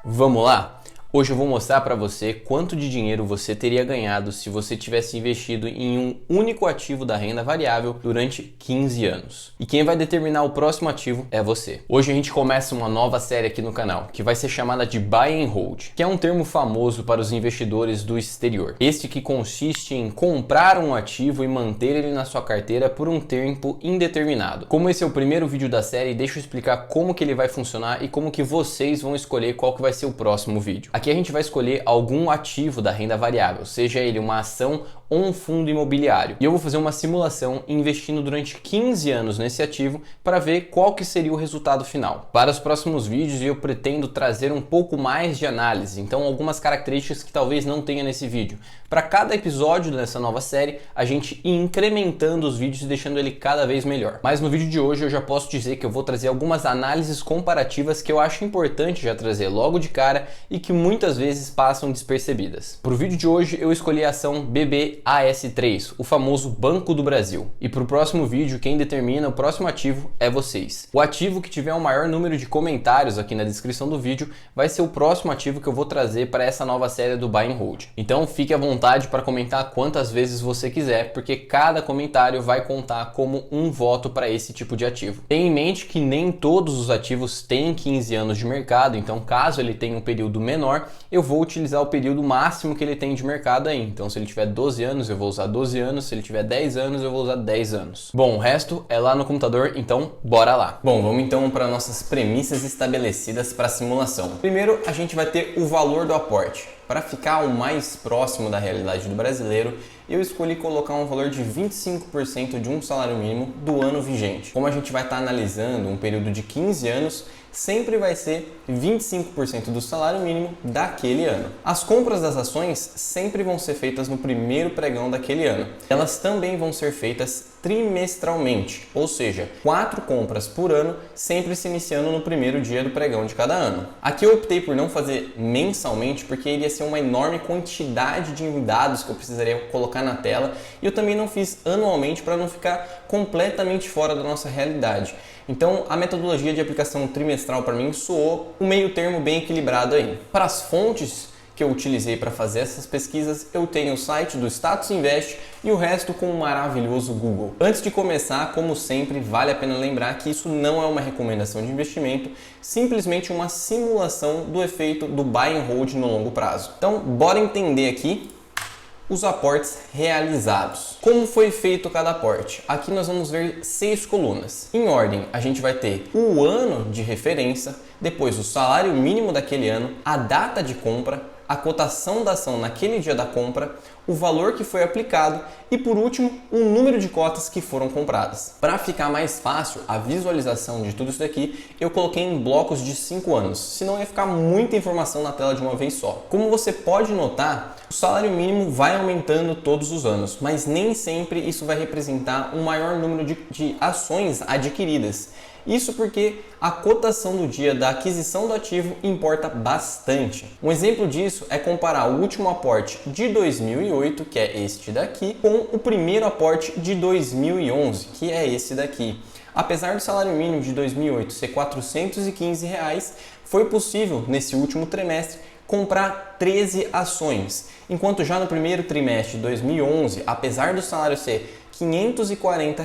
Vamos lá? Hoje eu vou mostrar para você quanto de dinheiro você teria ganhado se você tivesse investido em um único ativo da renda variável durante 15 anos. E quem vai determinar o próximo ativo é você. Hoje a gente começa uma nova série aqui no canal, que vai ser chamada de Buy and Hold, que é um termo famoso para os investidores do exterior. Este que consiste em comprar um ativo e manter ele na sua carteira por um tempo indeterminado. Como esse é o primeiro vídeo da série, deixa eu explicar como que ele vai funcionar e como que vocês vão escolher qual que vai ser o próximo vídeo. Aqui a gente vai escolher algum ativo da renda variável, seja ele uma ação ou um fundo imobiliário. E eu vou fazer uma simulação investindo durante 15 anos nesse ativo para ver qual que seria o resultado final. Para os próximos vídeos eu pretendo trazer um pouco mais de análise, então algumas características que talvez não tenha nesse vídeo. Para cada episódio dessa nova série, a gente ir incrementando os vídeos e deixando ele cada vez melhor. Mas no vídeo de hoje eu já posso dizer que eu vou trazer algumas análises comparativas que eu acho importante já trazer logo de cara e que muitas vezes passam despercebidas. Para o vídeo de hoje eu escolhi a ação BBAS3, o famoso Banco do Brasil. E para o próximo vídeo, quem determina o próximo ativo é vocês. O ativo que tiver o maior número de comentários aqui na descrição do vídeo vai ser o próximo ativo que eu vou trazer para essa nova série do Buy and Hold. Então fique à vontade para comentar quantas vezes você quiser, porque cada comentário vai contar como um voto para esse tipo de ativo. Tenha em mente que nem todos os ativos têm 15 anos de mercado, então caso ele tenha um período menor, eu vou utilizar o período máximo que ele tem de mercado aí. Então se ele tiver 12 anos, eu vou usar 12 anos, se ele tiver 10 anos, eu vou usar 10 anos. Bom, o resto é lá no computador, então bora lá. Bom, vamos então para nossas premissas estabelecidas para a simulação. Primeiro, a gente vai ter o valor do aporte. Para ficar o mais próximo da realidade do brasileiro, eu escolhi colocar um valor de 25% de um salário mínimo do ano vigente. Como a gente vai estar analisando um período de 15 anos, sempre vai ser 25% do salário mínimo daquele ano. As compras das ações sempre vão ser feitas no primeiro pregão daquele ano. Elas também vão ser feitas trimestralmente, ou seja, 4 compras por ano, sempre se iniciando no primeiro dia do pregão de cada ano. Aqui eu optei por não fazer mensalmente, porque iria ser uma enorme quantidade de dados que eu precisaria colocar na tela, e eu também não fiz anualmente para não ficar completamente fora da nossa realidade. Então a metodologia de aplicação trimestral para mim soou um meio termo bem equilibrado aí. Para as fontes que eu utilizei para fazer essas pesquisas, eu tenho o site do Status Invest e o resto com o maravilhoso Google. Antes de começar, como sempre, vale a pena lembrar que isso não é uma recomendação de investimento, simplesmente uma simulação do efeito do Buy and Hold no longo prazo. Então, bora entender aqui os aportes realizados. Como foi feito cada aporte? Aqui nós vamos ver 6 colunas. Em ordem, a gente vai ter o ano de referência, depois o salário mínimo daquele ano, a data de compra, a cotação da ação naquele dia da compra, o valor que foi aplicado e, por último, o número de cotas que foram compradas. Para ficar mais fácil a visualização de tudo isso daqui, eu coloquei em blocos de 5 anos, senão ia ficar muita informação na tela de uma vez só. Como você pode notar, o salário mínimo vai aumentando todos os anos, mas nem sempre isso vai representar um maior número de ações adquiridas. Isso porque a cotação do dia da aquisição do ativo importa bastante. Um exemplo disso é comparar o último aporte de 2008, que é este daqui, com o primeiro aporte de 2011, que é esse daqui. Apesar do salário mínimo de 2008 ser R$ 415, foi possível, nesse último trimestre, comprar 13 ações, enquanto já no primeiro trimestre de 2011, apesar do salário ser R$ 540,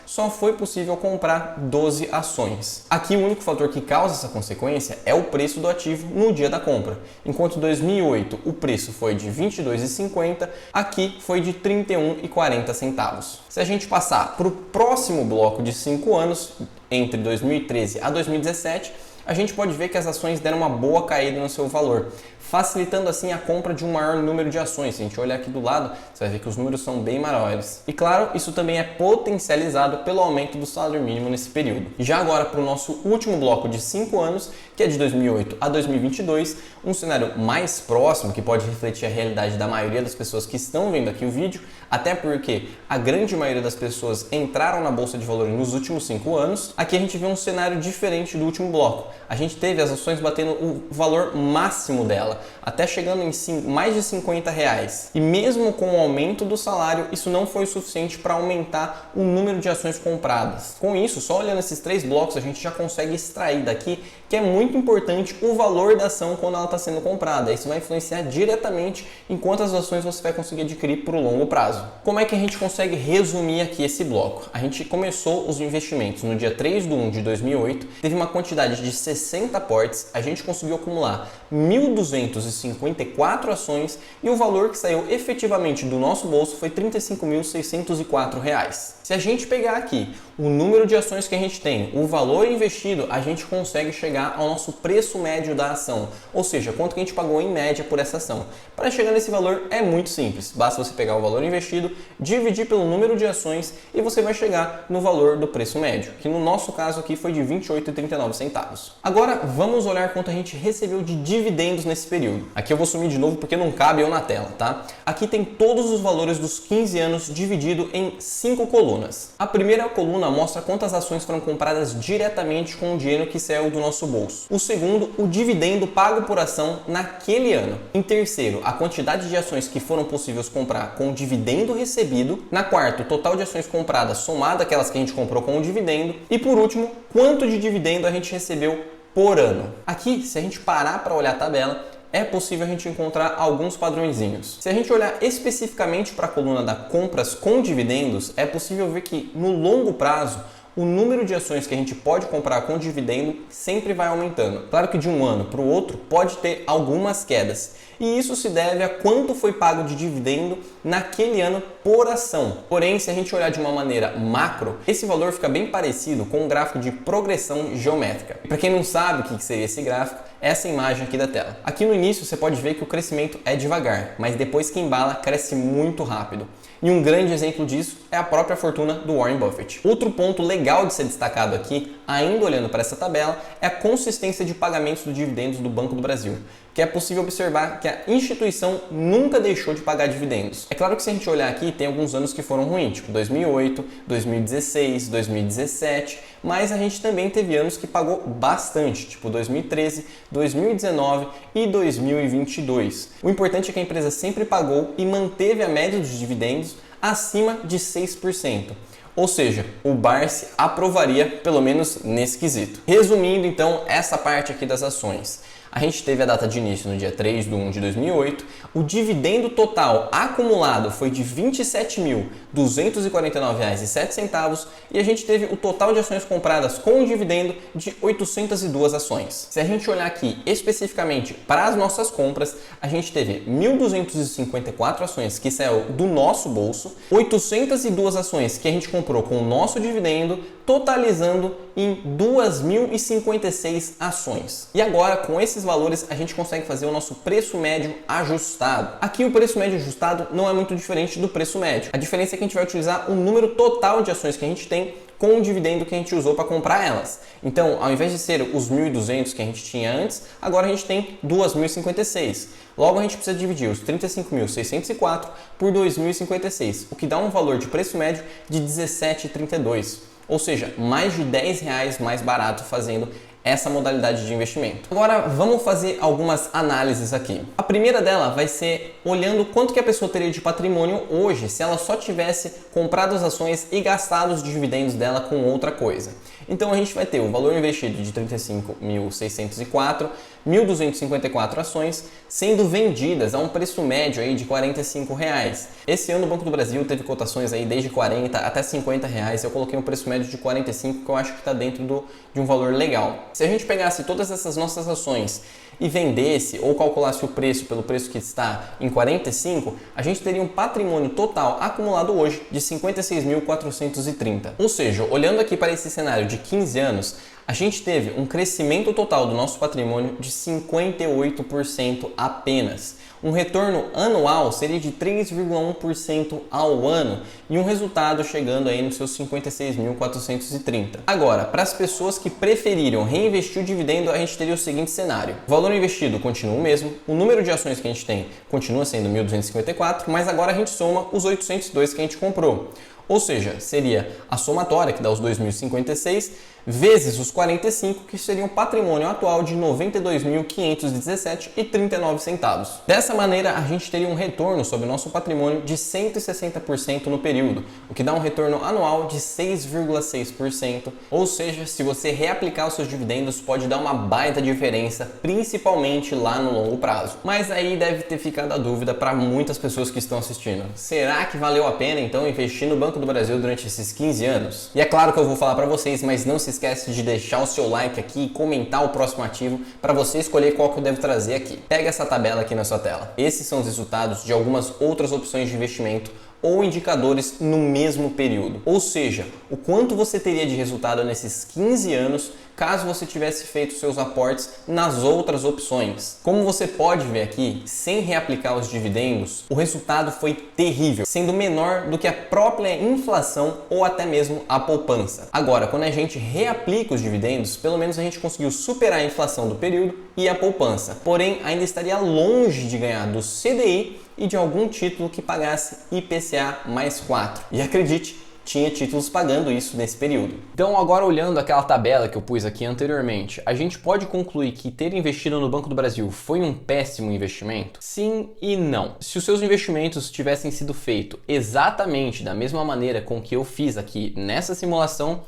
só foi possível comprar 12 ações. Aqui o único fator que causa essa consequência é o preço do ativo no dia da compra. Enquanto em 2008 o preço foi de R$ 22,50, aqui foi de R$ 31,40. Se a gente passar para o próximo bloco de 5 anos, entre 2013 a 2017, a gente pode ver que as ações deram uma boa caída no seu valor, facilitando assim a compra de um maior número de ações. Se a gente olhar aqui do lado, você vai ver que os números são bem maiores. E claro, isso também é potencializado pelo aumento do salário mínimo nesse período. E já agora para o nosso último bloco de 5 anos, que é de 2008 a 2022, um cenário mais próximo, que pode refletir a realidade da maioria das pessoas que estão vendo aqui o vídeo, até porque a grande maioria das pessoas entraram na Bolsa de Valores nos últimos 5 anos. Aqui a gente vê um cenário diferente do último bloco. a gente teve as ações batendo o valor máximo dela, até chegando em mais de R$50. E mesmo com o aumento do salário, isso não foi o suficiente para aumentar o número de ações compradas. Com isso, só olhando esses 3 blocos, a gente já consegue extrair daqui que é muito importante o valor da ação quando ela está sendo comprada. Isso vai influenciar diretamente em quantas ações você vai conseguir adquirir por longo prazo. Como é que a gente consegue resumir aqui esse bloco? A gente começou os investimentos no dia 3/1 de 2008, teve uma quantidade de 60 aportes, a gente conseguiu acumular 1.254 ações e o valor que saiu efetivamente do nosso bolso foi R$35.604. Se a gente pegar aqui o número de ações que a gente tem, o valor investido, a gente consegue chegar ao nosso preço médio da ação, ou seja, quanto que a gente pagou em média por essa ação. Para chegar nesse valor é muito simples, basta você pegar o valor investido, dividir pelo número de ações e você vai chegar no valor do preço médio, que no nosso caso aqui foi de R$28,39. Agora vamos olhar quanto a gente recebeu de dividendos nesse período. Aqui eu vou sumir de novo porque não cabe eu na tela, tá? Aqui tem todos os valores dos 15 anos dividido em 5 colunas. A primeira coluna mostra quantas ações foram compradas diretamente com o dinheiro que saiu do nosso bolso. O segundo, o dividendo pago por ação naquele ano. Em terceiro, a quantidade de ações que foram possíveis comprar com o dividendo recebido. Na quarta, o total de ações compradas somado àquelas que a gente comprou com o dividendo. E por último, quanto de dividendo a gente recebeu por ano. Aqui, se a gente parar para olhar a tabela, é possível a gente encontrar alguns padrõezinhos. Se a gente olhar especificamente para a coluna da compras com dividendos, é possível ver que no longo prazo o número de ações que a gente pode comprar com dividendo sempre vai aumentando. Claro que de um ano para o outro pode ter algumas quedas. E isso se deve a quanto foi pago de dividendo naquele ano por ação. Porém, se a gente olhar de uma maneira macro, esse valor fica bem parecido com um gráfico de progressão geométrica. Para quem não sabe o que seria esse gráfico, essa imagem aqui da tela. Aqui no início você pode ver que o crescimento é devagar, mas depois que embala, cresce muito rápido. E um grande exemplo disso é a própria fortuna do Warren Buffett. Outro ponto legal de ser destacado aqui, ainda olhando para essa tabela, é a consistência de pagamentos dos dividendos do Banco do Brasil, que é possível observar que a instituição nunca deixou de pagar dividendos. É claro que se a gente olhar aqui, tem alguns anos que foram ruins, tipo 2008, 2016, 2017, mas a gente também teve anos que pagou bastante, tipo 2013, 2019 e 2022. O importante é que a empresa sempre pagou e manteve a média dos dividendos acima de 6%. Ou seja, o Barsi aprovaria pelo menos nesse quesito. Resumindo então essa parte aqui das ações. A gente teve a data de início no dia 3/1 de 2008, o dividendo total acumulado foi de R$ 27.249,07 e a gente teve o total de ações compradas com o dividendo de 802 ações. Se a gente olhar aqui especificamente para as nossas compras, a gente teve 1.254 ações que saiu do nosso bolso, 802 ações que a gente comprou com o nosso dividendo, totalizando em 2.056 ações. E agora, com esses valores, a gente consegue fazer o nosso preço médio ajustado. Aqui o preço médio ajustado não é muito diferente do preço médio. A diferença é que a gente vai utilizar o número total de ações que a gente tem com o dividendo que a gente usou para comprar elas. Então, ao invés de ser os 1.200 que a gente tinha antes, agora a gente tem 2.056. Logo, a gente precisa dividir os 35.604 por 2.056, o que dá um valor de preço médio de 17,32. Ou seja, mais de R$10 mais barato fazendo essa modalidade de investimento. Agora vamos fazer algumas análises aqui. A primeira dela vai ser olhando quanto que a pessoa teria de patrimônio hoje se ela só tivesse comprado as ações e gastado os dividendos dela com outra coisa. Então a gente vai ter o valor investido de 35.604, 1.254 ações sendo vendidas a um preço médio aí de R$45. Esse ano o Banco do Brasil teve cotações aí desde R$40 até R$50. Eu coloquei um preço médio de 45 que eu acho que está dentro de um valor legal. Se a gente pegasse todas essas nossas ações e vendesse ou calculasse o preço pelo preço que está em 45, a gente teria um patrimônio total acumulado hoje de 56.430. Ou seja, olhando aqui para esse cenário de 15 anos, a gente teve um crescimento total do nosso patrimônio de 58% apenas. Um retorno anual seria de 3,1% ao ano e um resultado chegando aí nos seus 56.430. Agora, para as pessoas que preferiram reinvestir o dividendo, a gente teria o seguinte cenário. O valor investido continua o mesmo, o número de ações que a gente tem continua sendo 1.254, mas agora a gente soma os 802 que a gente comprou. Ou seja, seria a somatória, que dá os 2.056, vezes os 45, que seria um patrimônio atual de R$ 92.517,39. Dessa maneira, a gente teria um retorno sobre o nosso patrimônio de 160% no período, o que dá um retorno anual de 6,6%. Ou seja, se você reaplicar os seus dividendos, pode dar uma baita diferença, principalmente lá no longo prazo. Mas aí deve ter ficado a dúvida para muitas pessoas que estão assistindo. Será que valeu a pena então investir no Banco do Brasil durante esses 15 anos? E é claro que eu vou falar para vocês, mas não se esquece de deixar o seu like aqui e comentar o próximo ativo para você escolher qual que eu devo trazer aqui. Pega essa tabela aqui na sua tela. Esses são os resultados de algumas outras opções de investimento ou indicadores no mesmo período. Ou seja, o quanto você teria de resultado nesses 15 anos caso você tivesse feito seus aportes nas outras opções. Como você pode ver aqui, sem reaplicar os dividendos, o resultado foi terrível, sendo menor do que a própria inflação ou até mesmo a poupança. Agora, quando a gente reaplica os dividendos, pelo menos a gente conseguiu superar a inflação do período e a poupança. Porém, ainda estaria longe de ganhar do CDI e de algum título que pagasse IPCA mais 4. E acredite, tinha títulos pagando isso nesse período. Então, agora olhando aquela tabela que eu pus aqui anteriormente, a gente pode concluir que ter investido no Banco do Brasil foi um péssimo investimento? Sim e não. Se os seus investimentos tivessem sido feitos exatamente da mesma maneira com que eu fiz aqui nessa simulação,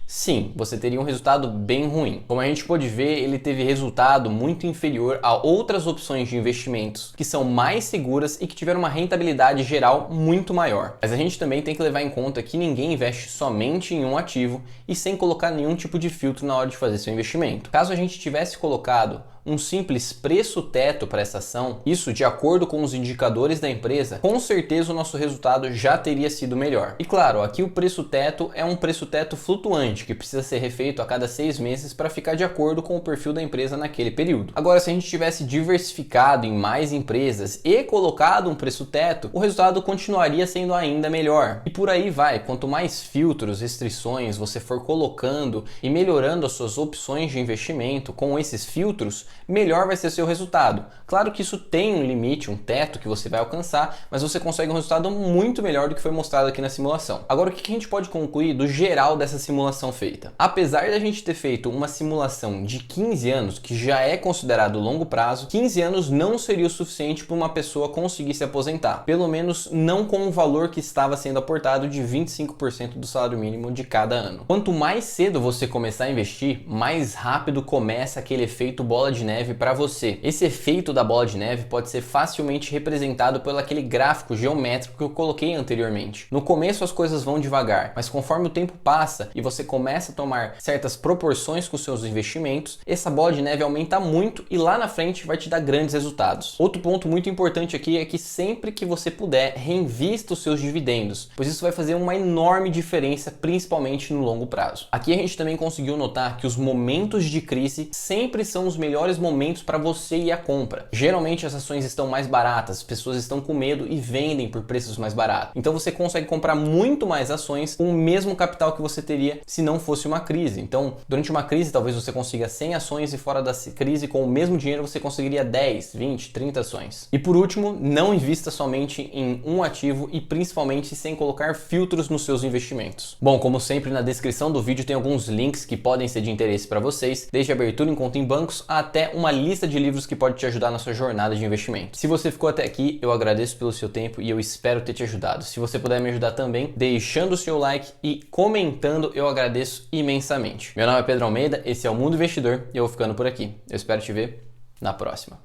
sim, você teria um resultado bem ruim. Como a gente pode ver, ele teve resultado muito inferior a outras opções de investimentos que são mais seguras e que tiveram uma rentabilidade geral muito maior. Mas a gente também tem que levar em conta que ninguém investe somente em um ativo e sem colocar nenhum tipo de filtro na hora de fazer seu investimento. Caso a gente tivesse colocado um simples preço teto para essa ação, isso de acordo com os indicadores da empresa, com certeza o nosso resultado já teria sido melhor. E claro, aqui o preço teto é um preço teto flutuante, que precisa ser refeito a cada 6 meses para ficar de acordo com o perfil da empresa naquele período. Agora, se a gente tivesse diversificado em mais empresas e colocado um preço teto, o resultado continuaria sendo ainda melhor. E por aí vai, quanto mais filtros, restrições você for colocando e melhorando as suas opções de investimento com esses filtros, melhor vai ser seu resultado. Claro que isso tem um limite, um teto que você vai alcançar, mas você consegue um resultado muito melhor do que foi mostrado aqui na simulação. Agora, o que a gente pode concluir do geral dessa simulação feita? Apesar de a gente ter feito uma simulação de 15 anos, que já é considerado longo prazo, 15 anos não seria o suficiente para uma pessoa conseguir se aposentar. Pelo menos não com o valor que estava sendo aportado de 25% do salário mínimo de cada ano. Quanto mais cedo você começar a investir, mais rápido começa aquele efeito bola de neve para você. Esse efeito da bola de neve pode ser facilmente representado pelo aquele gráfico geométrico que eu coloquei anteriormente. No começo as coisas vão devagar, mas conforme o tempo passa e você começa a tomar certas proporções com seus investimentos, essa bola de neve aumenta muito e lá na frente vai te dar grandes resultados. Outro ponto muito importante aqui é que sempre que você puder, reinvista os seus dividendos, pois isso vai fazer uma enorme diferença, principalmente no longo prazo. Aqui a gente também conseguiu notar que os momentos de crise sempre são os melhores momentos para você ir à compra. Geralmente as ações estão mais baratas, as pessoas estão com medo e vendem por preços mais baratos. Então você consegue comprar muito mais ações com o mesmo capital que você teria se não fosse uma crise. Então, durante uma crise, talvez você consiga 100 ações e fora da crise, com o mesmo dinheiro, você conseguiria 10, 20, 30 ações. E por último, não invista somente em um ativo e principalmente sem colocar filtros nos seus investimentos. Bom, como sempre, na descrição do vídeo tem alguns links que podem ser de interesse para vocês, desde abertura em conta em bancos até uma lista de livros que pode te ajudar na sua jornada de investimento. Se você ficou até aqui, eu agradeço pelo seu tempo e eu espero ter te ajudado. Se você puder me ajudar também, deixando o seu like e comentando, eu agradeço imensamente. Meu nome é Pedro Almeida, esse é o Mundo Investidor e eu vou ficando por aqui. Eu espero te ver na próxima.